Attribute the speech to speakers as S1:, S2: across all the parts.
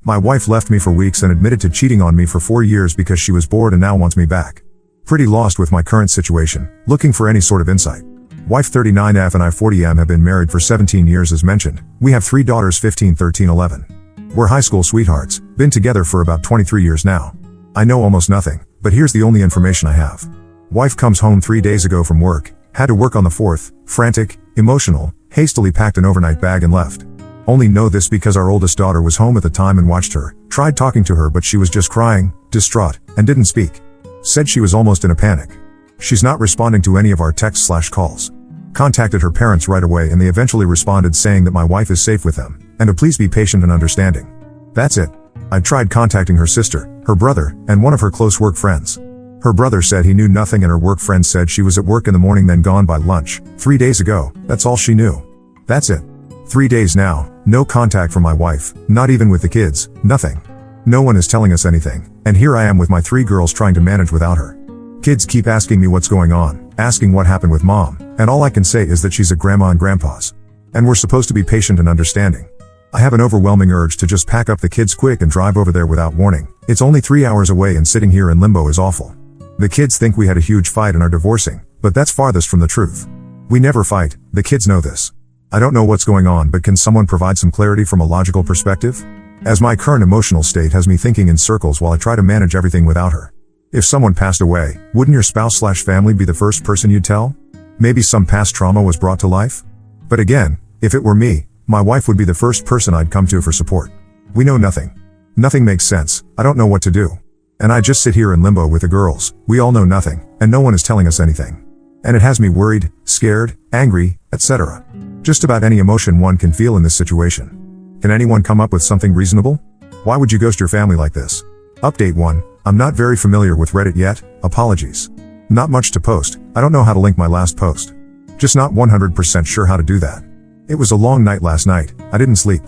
S1: My wife left me for weeks and admitted to cheating on me for 4 years because she was bored and now wants me back. Pretty lost with my current situation, looking for any sort of insight. Wife 39F and I 40M have been married for 17 years as mentioned. We have 3 daughters 15, 13, 11. We're high school sweethearts, been together for about 23 years now. I know almost nothing, but here's the only information I have. Wife comes home 3 days ago from work, had to work on the 4th, frantic, emotional, hastily packed an overnight bag and left. Only know this because our oldest daughter was home at the time and watched her, tried talking to her but she was just crying, distraught, and didn't speak. Said she was almost in a panic. She's not responding to any of our texts/calls. Contacted her parents right away and they eventually responded saying that my wife is safe with them, and to please be patient and understanding. That's it. I tried contacting her sister, her brother, and one of her close work friends. Her brother said he knew nothing and her work friend said she was at work in the morning then gone by lunch, 3 days ago, that's all she knew. That's it. 3 days now, no contact from my wife, not even with the kids, nothing. No one is telling us anything, and here I am with my 3 girls trying to manage without her. Kids keep asking me what's going on, asking what happened with mom, and all I can say is that she's at grandma and grandpa's. And we're supposed to be patient and understanding. I have an overwhelming urge to just pack up the kids quick and drive over there without warning. It's only 3 hours away and sitting here in limbo is awful. The kids think we had a huge fight and are divorcing, but that's farthest from the truth. We never fight, the kids know this. I don't know what's going on, but can someone provide some clarity from a logical perspective? As my current emotional state has me thinking in circles while I try to manage everything without her. If someone passed away, wouldn't your spouse/family be the first person you'd tell? Maybe some past trauma was brought to life? But again, if it were me, my wife would be the first person I'd come to for support. We know nothing. Nothing makes sense, I don't know what to do. And I just sit here in limbo with the girls, we all know nothing, and no one is telling us anything. And it has me worried, scared, angry, etc. Just about any emotion one can feel in this situation. Can anyone come up with something reasonable? Why would you ghost your family like this? Update 1. I'm not very familiar with Reddit yet, apologies. Not much to post, I don't know how to link my last post. Just not 100% sure how to do that. It was a long night last night, I didn't sleep.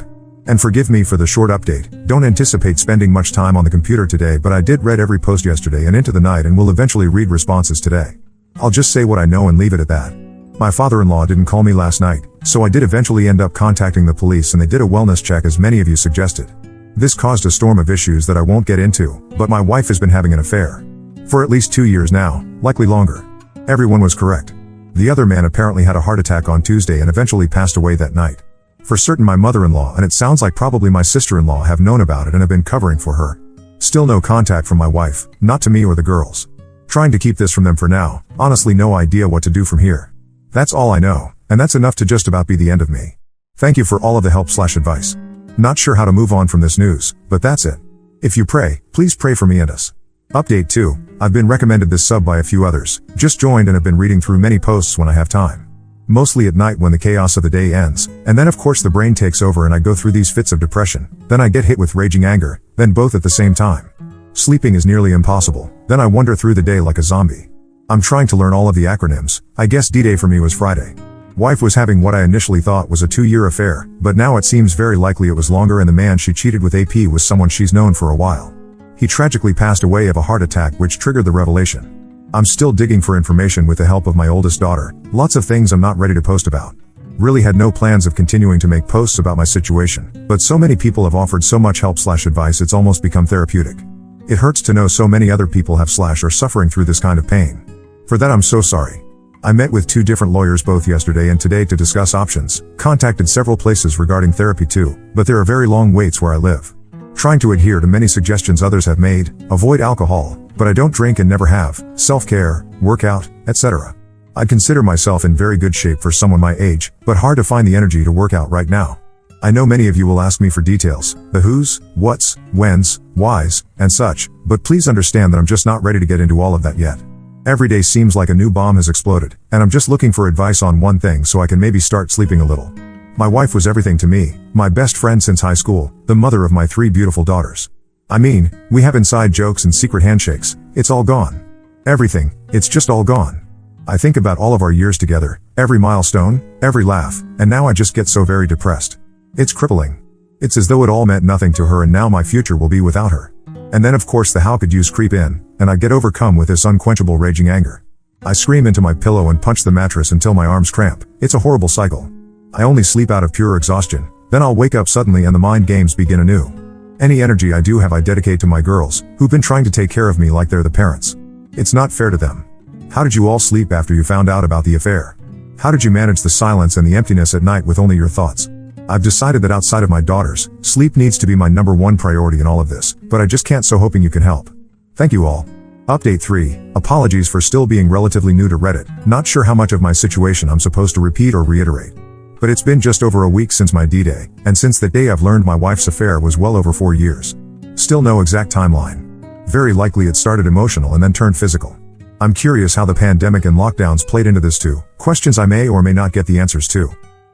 S1: And forgive me for the short update, don't anticipate spending much time on the computer today but I did read every post yesterday and into the night and will eventually read responses today. I'll just say what I know and leave it at that. My father-in-law didn't call me last night, so I did eventually end up contacting the police and they did a wellness check as many of you suggested. This caused a storm of issues that I won't get into, but my wife has been having an affair. For at least 2 years now, likely longer. Everyone was correct. The other man apparently had a heart attack on Tuesday and eventually passed away that night. For certain my mother-in-law and it sounds like probably my sister-in-law have known about it and have been covering for her. Still no contact from my wife, not to me or the girls. Trying to keep this from them for now, honestly no idea what to do from here. That's all I know, and that's enough to just about be the end of me. Thank you for all of the help/advice. Not sure how to move on from this news, but that's it. If you pray, please pray for me and us. Update 2. I've been recommended this sub by a few others, just joined and have been reading through many posts when I have time. Mostly at night when the chaos of the day ends, and then of course the brain takes over and I go through these fits of depression, then I get hit with raging anger, then both at the same time. Sleeping is nearly impossible, then I wander through the day like a zombie. I'm trying to learn all of the acronyms, I guess D-Day for me was Friday. Wife was having what I initially thought was a 2-year affair, but now it seems very likely it was longer and the man she cheated with AP was someone she's known for a while. He tragically passed away of a heart attack which triggered the revelation. I'm still digging for information with the help of my oldest daughter, lots of things I'm not ready to post about. Really had no plans of continuing to make posts about my situation, but so many people have offered so much help/advice it's almost become therapeutic. It hurts to know so many other people have/are suffering through this kind of pain. For that I'm so sorry. I met with 2 different lawyers both yesterday and today to discuss options, contacted several places regarding therapy too, but there are very long waits where I live. Trying to adhere to many suggestions others have made, avoid alcohol, but I don't drink and never have, self-care, workout, etc. I consider myself in very good shape for someone my age, but hard to find the energy to work out right now. I know many of you will ask me for details, the who's, what's, when's, why's, and such, but please understand that I'm just not ready to get into all of that yet. Every day seems like a new bomb has exploded, and I'm just looking for advice on one thing so I can maybe start sleeping a little. My wife was everything to me, my best friend since high school, the mother of my 3 beautiful daughters. I mean, we have inside jokes and secret handshakes, it's all gone. Everything, it's just all gone. I think about all of our years together, every milestone, every laugh, and now I just get so very depressed. It's crippling. It's as though it all meant nothing to her and now my future will be without her. And then of course the how could yous creep in, and I get overcome with this unquenchable raging anger. I scream into my pillow and punch the mattress until my arms cramp. It's a horrible cycle. I only sleep out of pure exhaustion, then I'll wake up suddenly and the mind games begin anew. Any energy I do have I dedicate to my girls, who've been trying to take care of me like they're the parents. It's not fair to them. How did you all sleep after you found out about the affair? How did you manage the silence and the emptiness at night with only your thoughts? I've decided that outside of my daughters, sleep needs to be my #1 priority in all of this, but I just can't, so hoping you can help. Thank you all. Update 3. Apologies for still being relatively new to Reddit. Not sure how much of my situation I'm supposed to repeat or reiterate. But it's been just over a week since my D-Day, and since that day I've learned my wife's affair was well over 4 years. Still no exact timeline. Very likely it started emotional and then turned physical. I'm curious how the pandemic and lockdowns played into this too, questions I may or may not get the answers to.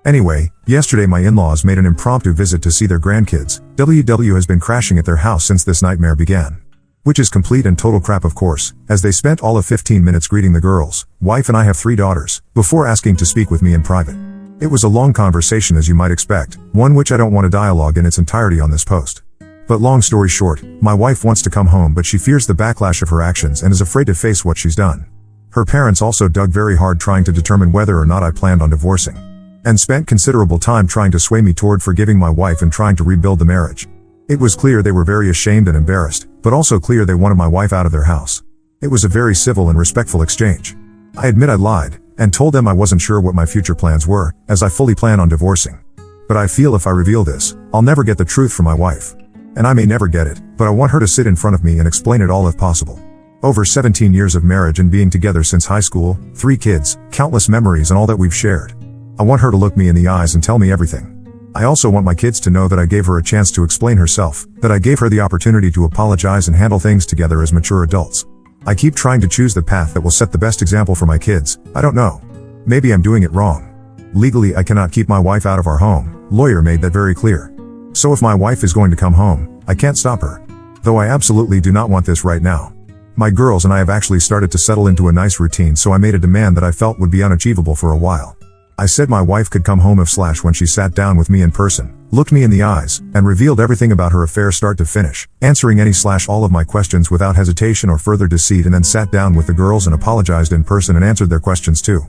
S1: Anyway, yesterday my in-laws made an impromptu visit to see their grandkids. WW has been crashing at their house since this nightmare began. Which is complete and total crap, of course, as they spent all of 15 minutes greeting the girls, wife and I have 3 daughters, before asking to speak with me in private. It was a long conversation, as you might expect, one which I don't want to dialogue in its entirety on this post. But long story short, my wife wants to come home, but she fears the backlash of her actions and is afraid to face what she's done. Her parents also dug very hard trying to determine whether or not I planned on divorcing, and spent considerable time trying to sway me toward forgiving my wife and trying to rebuild the marriage. It was clear they were very ashamed and embarrassed, but also clear they wanted my wife out of their house. It was a very civil and respectful exchange. I admit I lied, and told them I wasn't sure what my future plans were, as I fully plan on divorcing. But I feel if I reveal this, I'll never get the truth from my wife. And I may never get it, but I want her to sit in front of me and explain it all if possible. Over 17 years of marriage and being together since high school, 3 kids, countless memories and all that we've shared. I want her to look me in the eyes and tell me everything. I also want my kids to know that I gave her a chance to explain herself, that I gave her the opportunity to apologize and handle things together as mature adults. I keep trying to choose the path that will set the best example for my kids. I don't know. Maybe I'm doing it wrong. Legally, I cannot keep my wife out of our home. Lawyer made that very clear. So if my wife is going to come home, I can't stop her. Though I absolutely do not want this right now. My girls and I have actually started to settle into a nice routine, so I made a demand that I felt would be unachievable for a while. I said my wife could come home when she sat down with me in person, looked me in the eyes, and revealed everything about her affair start to finish, answering all of my questions without hesitation or further deceit, and then sat down with the girls and apologized in person and answered their questions too.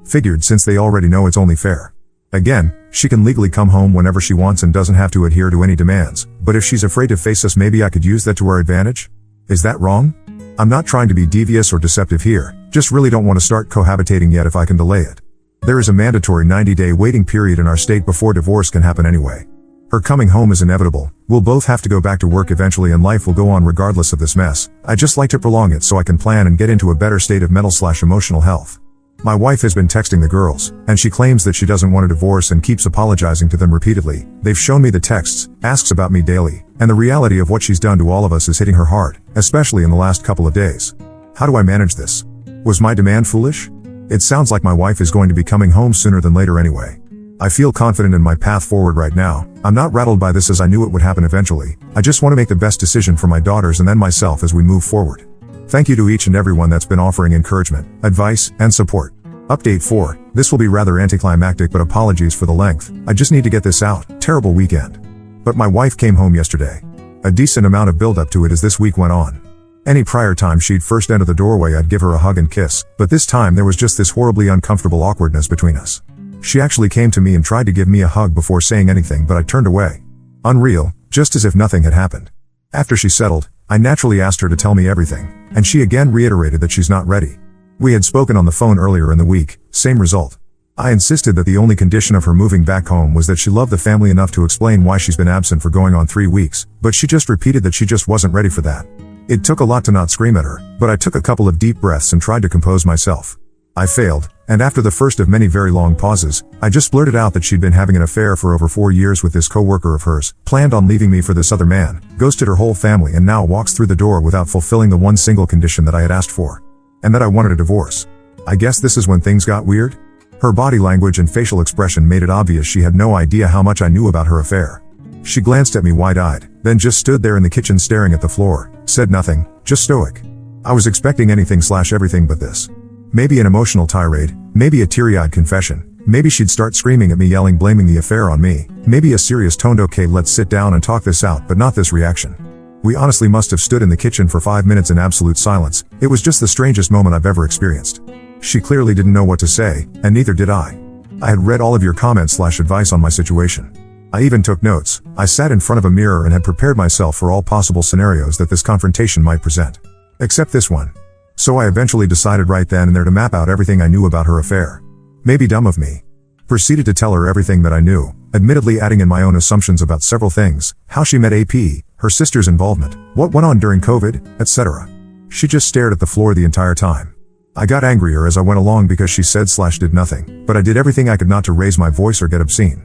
S1: Figured since they already know it's only fair. Again, she can legally come home whenever she wants and doesn't have to adhere to any demands, but if she's afraid to face us, maybe I could use that to our advantage? Is that wrong? I'm not trying to be devious or deceptive here, just really don't want to start cohabitating yet if I can delay it. There is a mandatory 90-day waiting period in our state before divorce can happen anyway. Her coming home is inevitable, we'll both have to go back to work eventually and life will go on regardless of this mess. I just like to prolong it so I can plan and get into a better state of mental/emotional health. My wife has been texting the girls, and she claims that she doesn't want a divorce and keeps apologizing to them repeatedly. They've shown me the texts, asks about me daily, and the reality of what she's done to all of us is hitting her hard, especially in the last couple of days. How do I manage this? Was my demand foolish? It sounds like my wife is going to be coming home sooner than later anyway. I feel confident in my path forward right now. I'm not rattled by this as I knew it would happen eventually. I just want to make the best decision for my daughters and then myself as we move forward. Thank you to each and everyone that's been offering encouragement, advice, and support. Update 4. This will be rather anticlimactic, but apologies for the length. I just need to get this out. Terrible weekend. But my wife came home yesterday. A decent amount of build up to it as this week went on. Any prior time she'd first enter the doorway I'd give her a hug and kiss, but this time there was just this horribly uncomfortable awkwardness between us. She actually came to me and tried to give me a hug before saying anything, but I turned away. Unreal, just as if nothing had happened. After she settled, I naturally asked her to tell me everything, and she again reiterated that she's not ready. We had spoken on the phone earlier in the week, same result. I insisted that the only condition of her moving back home was that she loved the family enough to explain why she's been absent for going on 3 weeks, but she just repeated that she just wasn't ready for that. It took a lot to not scream at her, but I took a couple of deep breaths and tried to compose myself. I failed, and after the first of many very long pauses, I just blurted out that she'd been having an affair for over 4 years with this coworker of hers, planned on leaving me for this other man, ghosted her whole family, and now walks through the door without fulfilling the one single condition that I had asked for. And that I wanted a divorce. I guess this is when things got weird? Her body language and facial expression made it obvious she had no idea how much I knew about her affair. She glanced at me wide-eyed, then just stood there in the kitchen staring at the floor, said nothing, just stoic. I was expecting anything/everything but this. Maybe an emotional tirade, maybe a teary-eyed confession, maybe she'd start screaming at me, yelling, blaming the affair on me, maybe a serious toned "Okay, let's sit down and talk this out," but not this reaction. We honestly must have stood in the kitchen for 5 minutes in absolute silence. It was just the strangest moment I've ever experienced. She clearly didn't know what to say, and neither did I. I had read all of your comments/advice on my situation. I even took notes. I sat in front of a mirror and had prepared myself for all possible scenarios that this confrontation might present. Except this one. So I eventually decided right then and there to map out everything I knew about her affair. Maybe dumb of me. Proceeded to tell her everything that I knew, admittedly adding in my own assumptions about several things, how she met AP, her sister's involvement, what went on during COVID, etc. She just stared at the floor the entire time. I got angrier as I went along because she said/did nothing, but I did everything I could not to raise my voice or get obscene.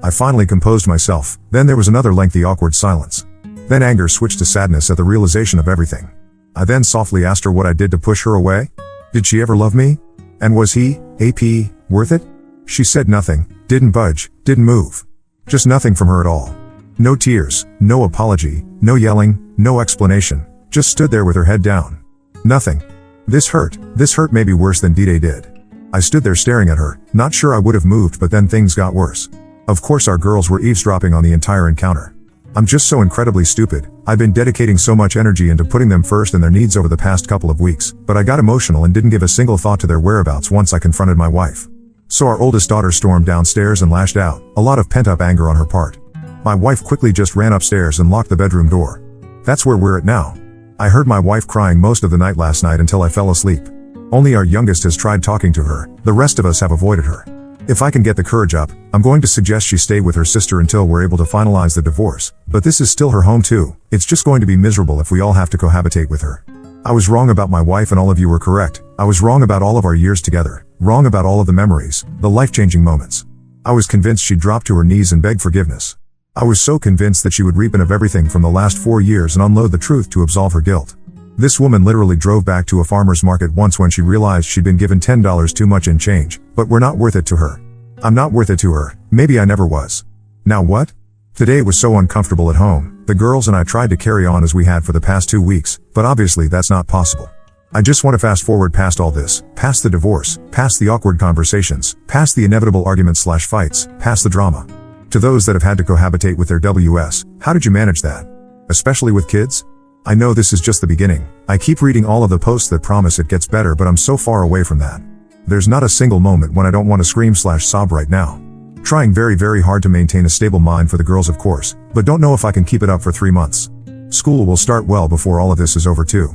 S1: I finally composed myself, then there was another lengthy awkward silence. Then anger switched to sadness at the realization of everything. I then softly asked her what I did to push her away. Did she ever love me? And was he, AP, worth it? She said nothing, didn't budge, didn't move. Just nothing from her at all. No tears, no apology, no yelling, no explanation, just stood there with her head down. Nothing. This hurt maybe worse than D-Day did. I stood there staring at her, not sure I would have moved, but then things got worse. Of course our girls were eavesdropping on the entire encounter. I'm just so incredibly stupid. I've been dedicating so much energy into putting them first and their needs over the past couple of weeks, but I got emotional and didn't give a single thought to their whereabouts once I confronted my wife. So our oldest daughter stormed downstairs and lashed out, a lot of pent-up anger on her part. My wife quickly just ran upstairs and locked the bedroom door. That's where we're at now. I heard my wife crying most of the night last night until I fell asleep. Only our youngest has tried talking to her, the rest of us have avoided her. If I can get the courage up, I'm going to suggest she stay with her sister until we're able to finalize the divorce, but this is still her home too. It's just going to be miserable if we all have to cohabitate with her. I was wrong about my wife and all of you were correct. I was wrong about all of our years together, wrong about all of the memories, the life-changing moments. I was convinced she'd drop to her knees and beg forgiveness. I was so convinced that she would repent of everything from the last 4 years and unload the truth to absolve her guilt. This woman literally drove back to a farmer's market once when she realized she'd been given $10 too much in change, but we're not worth it to her. I'm not worth it to her, maybe I never was. Now what? Today was so uncomfortable at home, the girls and I tried to carry on as we had for the past 2 weeks, but obviously that's not possible. I just want to fast forward past all this, past the divorce, past the awkward conversations, past the inevitable arguments/fights, past the drama. To those that have had to cohabitate with their WS, how did you manage that? Especially with kids? I know this is just the beginning. I keep reading all of the posts that promise it gets better, but I'm so far away from that. There's not a single moment when I don't want to scream/sob right now. Trying very hard to maintain a stable mind for the girls of course, but don't know if I can keep it up for 3 months. School will start well before all of this is over too.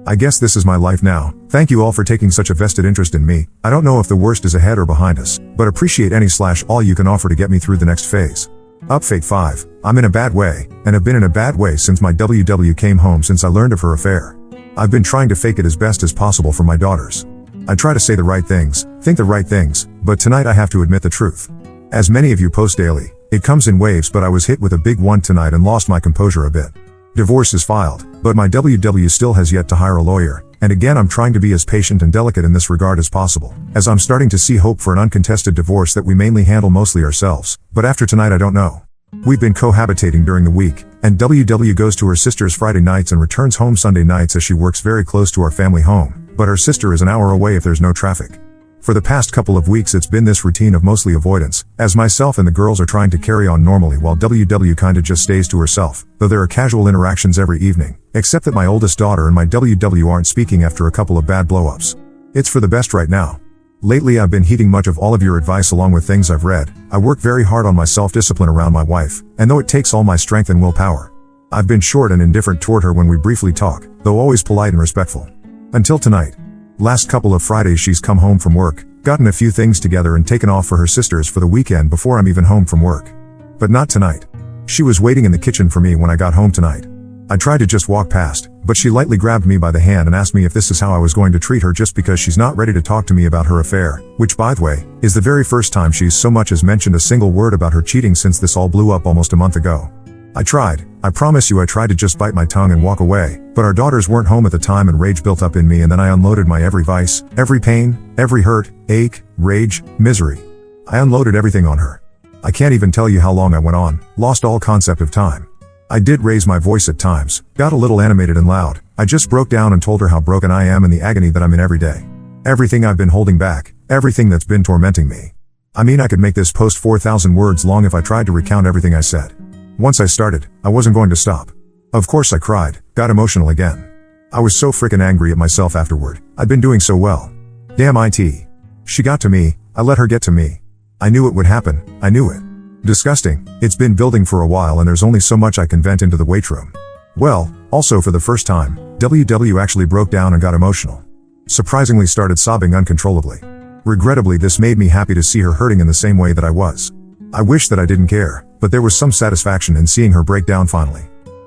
S1: I guess this is my life now. Thank you all for taking such a vested interest in me. I don't know if the worst is ahead or behind us, but appreciate any/all you can offer to get me through the next phase. Upfate 5. I'm in a bad way, and have been in a bad way since my WW came home since I learned of her affair. I've been trying to fake it as best as possible for my daughters. I try to say the right things, think the right things, but tonight I have to admit the truth. As many of you post daily, it comes in waves, but I was hit with a big one tonight and lost my composure a bit. Divorce is filed, but my WW still has yet to hire a lawyer, and again I'm trying to be as patient and delicate in this regard as possible, as I'm starting to see hope for an uncontested divorce that we mainly handle mostly ourselves, but after tonight I don't know. We've been cohabitating during the week, and WW goes to her sister's Friday nights and returns home Sunday nights as she works very close to our family home, but her sister is an hour away if there's no traffic. For the past couple of weeks it's been this routine of mostly avoidance, as myself and the girls are trying to carry on normally while WW kinda just stays to herself, though there are casual interactions every evening, except that my oldest daughter and my WW aren't speaking after a couple of bad blow-ups. It's for the best right now. Lately I've been heeding much of all of your advice along with things I've read. I work very hard on my self-discipline around my wife, and though it takes all my strength and willpower, I've been short and indifferent toward her when we briefly talk, though always polite and respectful. Until tonight. Last couple of Fridays she's come home from work, gotten a few things together and taken off for her sisters for the weekend before I'm even home from work. But not tonight. She was waiting in the kitchen for me when I got home tonight. I tried to just walk past, but she lightly grabbed me by the hand and asked me if this is how I was going to treat her just because she's not ready to talk to me about her affair, which by the way, is the very first time she's so much as mentioned a single word about her cheating since this all blew up almost a month ago. I promise you I tried to just bite my tongue and walk away, but our daughters weren't home at the time and rage built up in me and then I unloaded my every vice, every pain, every hurt, ache, rage, misery. I unloaded everything on her. I can't even tell you how long I went on, lost all concept of time. I did raise my voice at times, got a little animated and loud. I just broke down and told her how broken I am and the agony that I'm in every day. Everything I've been holding back, everything that's been tormenting me. I mean I could make this post 4,000 words long if I tried to recount everything I said. Once I started, I wasn't going to stop. Of course I cried, got emotional again. I was so frickin' angry at myself afterward. I'd been doing so well. Damn it. She got to me, I let her get to me. I knew it would happen, I knew it. Disgusting. It's been building for a while and there's only so much I can vent into the weight room. Well, also for the first time, WW actually broke down and got emotional. Surprisingly started sobbing uncontrollably. Regrettably, this made me happy to see her hurting in the same way that I was. I wish that I didn't care, but there was some satisfaction in seeing her break down finally.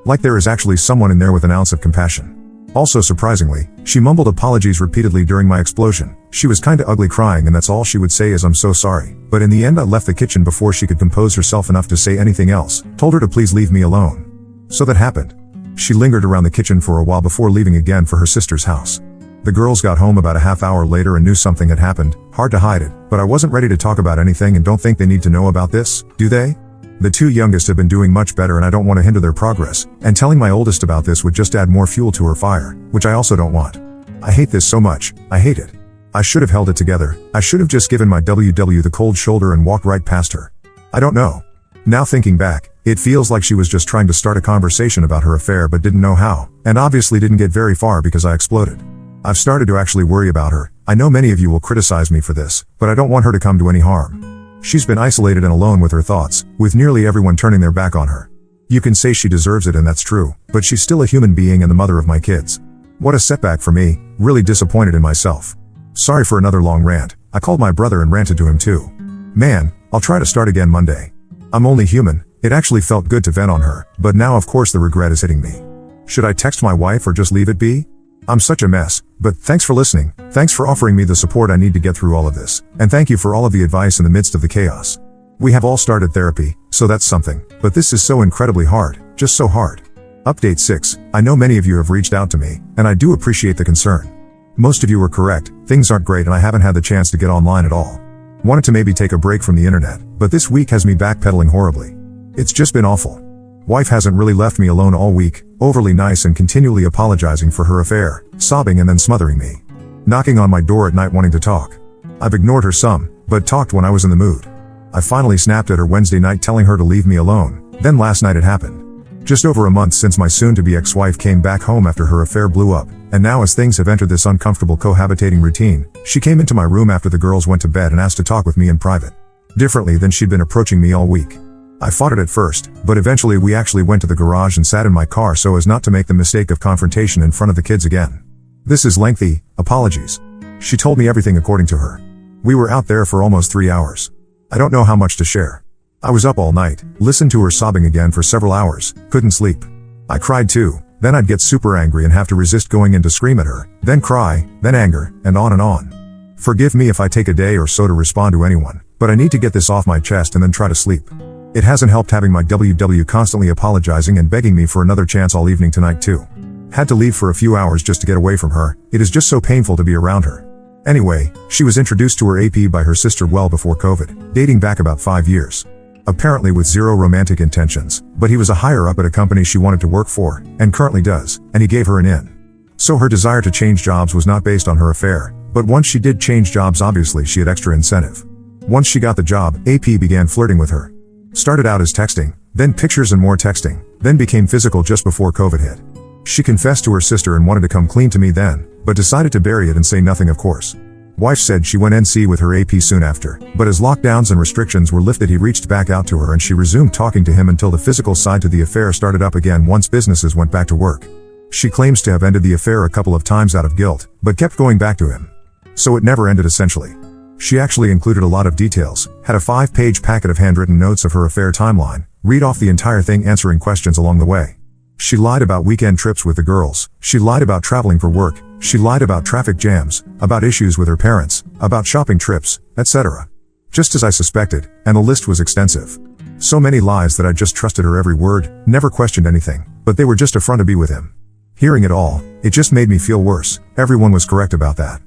S1: Like there is actually someone in there with an ounce of compassion. Also surprisingly, she mumbled apologies repeatedly during my explosion. She was kinda ugly crying and that's all she would say is "I'm so sorry." But in the end I left the kitchen before she could compose herself enough to say anything else, told her to please leave me alone. So that happened. She lingered around the kitchen for a while before leaving again for her sister's house. The girls got home about a half hour later and knew something had happened, hard to hide it, but I wasn't ready to talk about anything and don't think they need to know about this, do they? The two youngest have been doing much better and I don't want to hinder their progress, and telling my oldest about this would just add more fuel to her fire, which I also don't want. I hate this so much, I hate it. I should have held it together, I should have just given my WW the cold shoulder and walked right past her. I don't know. Now thinking back, it feels like she was just trying to start a conversation about her affair but didn't know how, and obviously didn't get very far because I exploded. I've started to actually worry about her. I know many of you will criticize me for this, but I don't want her to come to any harm. She's been isolated and alone with her thoughts, with nearly everyone turning their back on her. You can say she deserves it and that's true, but she's still a human being and the mother of my kids. What a setback for me, really disappointed in myself. Sorry for another long rant, I called my brother and ranted to him too. Man, I'll try to start again Monday. I'm only human, it actually felt good to vent on her, but now of course the regret is hitting me. Should I text my wife or just leave it be? I'm such a mess, but thanks for listening, thanks for offering me the support I need to get through all of this, and thank you for all of the advice in the midst of the chaos. We have all started therapy, so that's something, but this is so incredibly hard, just so hard. Update 6, I know many of you have reached out to me, and I do appreciate the concern. Most of you were correct, things aren't great and I haven't had the chance to get online at all. Wanted to maybe take a break from the internet, but this week has me backpedaling horribly. It's just been awful. Wife hasn't really left me alone all week, overly nice and continually apologizing for her affair, sobbing and then smothering me. Knocking on my door at night wanting to talk. I've ignored her some, but talked when I was in the mood. I finally snapped at her Wednesday night telling her to leave me alone, then last night it happened. Just over a month since my soon-to-be ex-wife came back home after her affair blew up, and now as things have entered this uncomfortable cohabitating routine, she came into my room after the girls went to bed and asked to talk with me in private. Differently than she'd been approaching me all week. I fought it at first, but eventually we actually went to the garage and sat in my car so as not to make the mistake of confrontation in front of the kids again. This is lengthy, apologies. She told me everything according to her. We were out there for almost 3 hours. I don't know how much to share. I was up all night, listened to her sobbing again for several hours, couldn't sleep. I cried too, then I'd get super angry and have to resist going in to scream at her, then cry, then anger, and on and on. Forgive me if I take a day or so to respond to anyone, but I need to get this off my chest and then try to sleep. It hasn't helped having my WW constantly apologizing and begging me for another chance all evening tonight too. Had to leave for a few hours just to get away from her, it is just so painful to be around her. Anyway, she was introduced to her AP by her sister well before COVID, dating back about 5 years. Apparently with zero romantic intentions, but he was a higher up at a company she wanted to work for, and currently does, and he gave her an in. So her desire to change jobs was not based on her affair, but once she did change jobs obviously she had extra incentive. Once she got the job, AP began flirting with her. Started out as texting, then pictures and more texting, then became physical just before COVID hit. She confessed to her sister and wanted to come clean to me then, but decided to bury it and say nothing of course. Wife said she went NC with her AP soon after, but as lockdowns and restrictions were lifted he reached back out to her and she resumed talking to him until the physical side to the affair started up again once businesses went back to work. She claims to have ended the affair a couple of times out of guilt, but kept going back to him. So it never ended essentially. She actually included a lot of details, had a 5-page packet of handwritten notes of her affair timeline, read off the entire thing answering questions along the way. She lied about weekend trips with the girls, she lied about traveling for work, she lied about traffic jams, about issues with her parents, about shopping trips, etc. Just as I suspected, and the list was extensive. So many lies that I just trusted her every word, never questioned anything, but they were just a front to be with him. Hearing it all, it just made me feel worse, everyone was correct about that.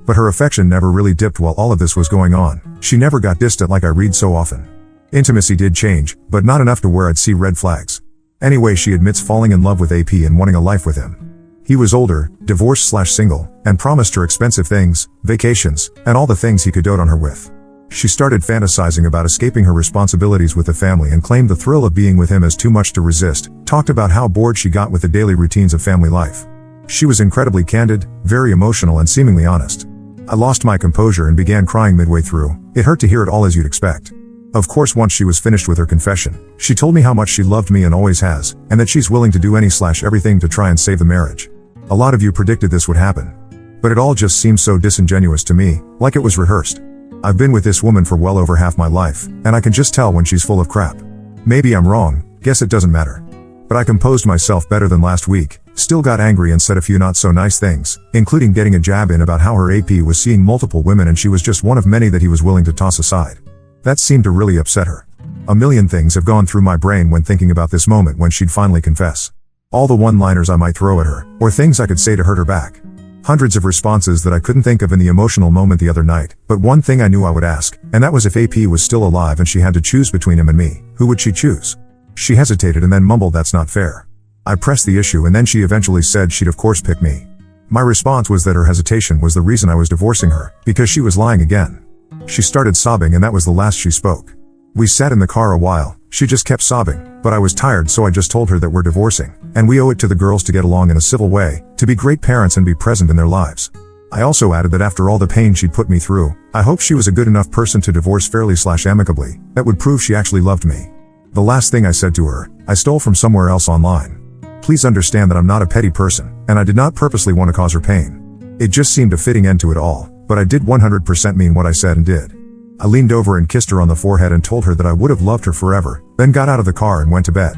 S1: But her affection never really dipped while all of this was going on, she never got distant like I read so often. Intimacy did change, but not enough to where I'd see red flags. Anyway, she admits falling in love with AP and wanting a life with him. He was older, divorced/single, and promised her expensive things, vacations, and all the things he could dote on her with. She started fantasizing about escaping her responsibilities with the family and claimed the thrill of being with him as too much to resist, talked about how bored she got with the daily routines of family life. She was incredibly candid, very emotional and seemingly honest. I lost my composure and began crying midway through. It hurt to hear it all as you'd expect. Of course, once she was finished with her confession, she told me how much she loved me and always has, and that she's willing to do everything to try and save the marriage. A lot of you predicted this would happen. But it all just seems so disingenuous to me, like it was rehearsed. I've been with this woman for well over half my life, and I can just tell when she's full of crap. Maybe I'm wrong, guess it doesn't matter. But I composed myself better than last week, still got angry and said a few not so nice things, including getting a jab in about how her AP was seeing multiple women and she was just one of many that he was willing to toss aside. That seemed to really upset her. A million things have gone through my brain when thinking about this moment when she'd finally confess. All the one-liners I might throw at her, or things I could say to hurt her back. Hundreds of responses that I couldn't think of in the emotional moment the other night, but one thing I knew I would ask, and that was if AP was still alive and she had to choose between him and me, who would she choose? She hesitated and then mumbled, "That's not fair." I pressed the issue and then she eventually said she'd of course pick me. My response was that her hesitation was the reason I was divorcing her, because she was lying again. She started sobbing and that was the last she spoke. We sat in the car a while, she just kept sobbing, but I was tired so I just told her that we're divorcing, and we owe it to the girls to get along in a civil way, to be great parents and be present in their lives. I also added that after all the pain she'd put me through, I hoped she was a good enough person to divorce fairly/amicably, that would prove she actually loved me. The last thing I said to her, I stole from somewhere else online. Please understand that I'm not a petty person, and I did not purposely want to cause her pain. It just seemed a fitting end to it all, but I did 100% mean what I said and did. I leaned over and kissed her on the forehead and told her that I would have loved her forever, then got out of the car and went to bed.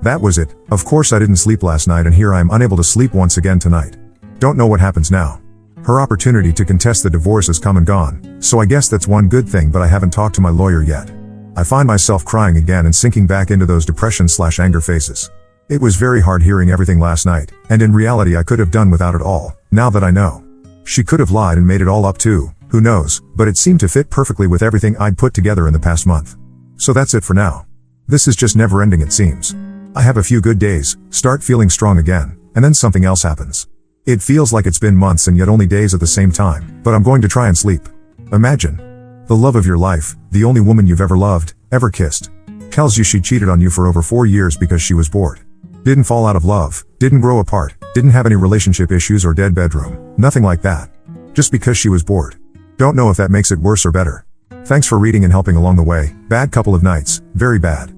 S1: That was it. Of course I didn't sleep last night and here I am unable to sleep once again tonight. Don't know what happens now. Her opportunity to contest the divorce has come and gone, so I guess that's one good thing, but I haven't talked to my lawyer yet. I find myself crying again and sinking back into those depression/anger phases. It was very hard hearing everything last night, and in reality I could have done without it all, now that I know. She could have lied and made it all up too, who knows, but it seemed to fit perfectly with everything I'd put together in the past month. So that's it for now. This is just never ending, it seems. I have a few good days, start feeling strong again, and then something else happens. It feels like it's been months and yet only days at the same time, but I'm going to try and sleep. Imagine. The love of your life, the only woman you've ever loved, ever kissed, tells you she cheated on you for over 4 years because she was bored. Didn't fall out of love, didn't grow apart, didn't have any relationship issues or dead bedroom, nothing like that. Just because she was bored. Don't know if that makes it worse or better. Thanks for reading and helping along the way. Bad couple of nights, very bad.